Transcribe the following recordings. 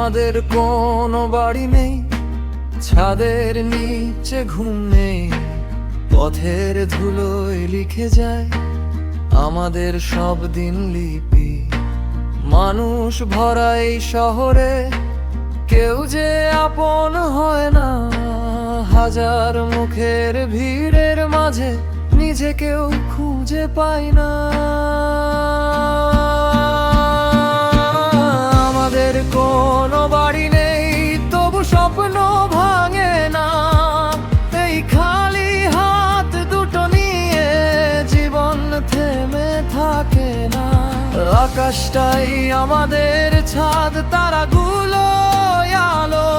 আমাদের কোনো বাড়ি নেই, ছাদের নিচে ঘুম নেই, পথের ধুলোয় লিখে যায় আমাদের সব দিন লিপি। মানুষ ভরা এই শহরে কেউ যে আপন হয় না, হাজার মুখের ভিড়ের মাঝে নিজেকেও খুঁজে পাই না। আমাদের কোনো বাড়ি নেই, তবু স্বপ্ন ভাঙে না। এই খালি হাত দুটো নিয়ে জীবন থেমে থাকে না। আকাশটাই আমাদের ছাদ, তারাগুলো আলো।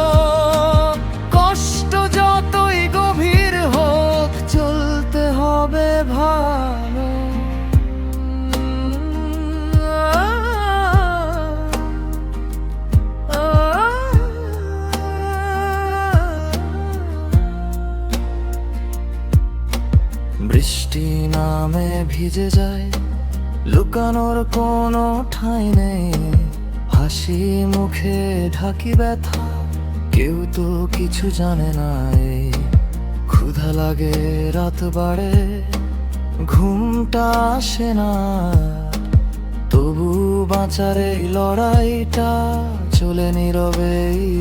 কষ্ট যতই গভীর হোক, চলতে হবে ভালো। বৃষ্টি নামে ভিজে যায়, লুকানোর কোনো ঠাঁই নেই। হাসি মুখে ঢাকি ব্যথা, কেউ তো কিছু জানে না। এই ক্ষুধা লাগে, রাত বাড়ে, ঘুমটা আসে না। তবু বাঁচার এই লড়াইটা চলে নীরবে এই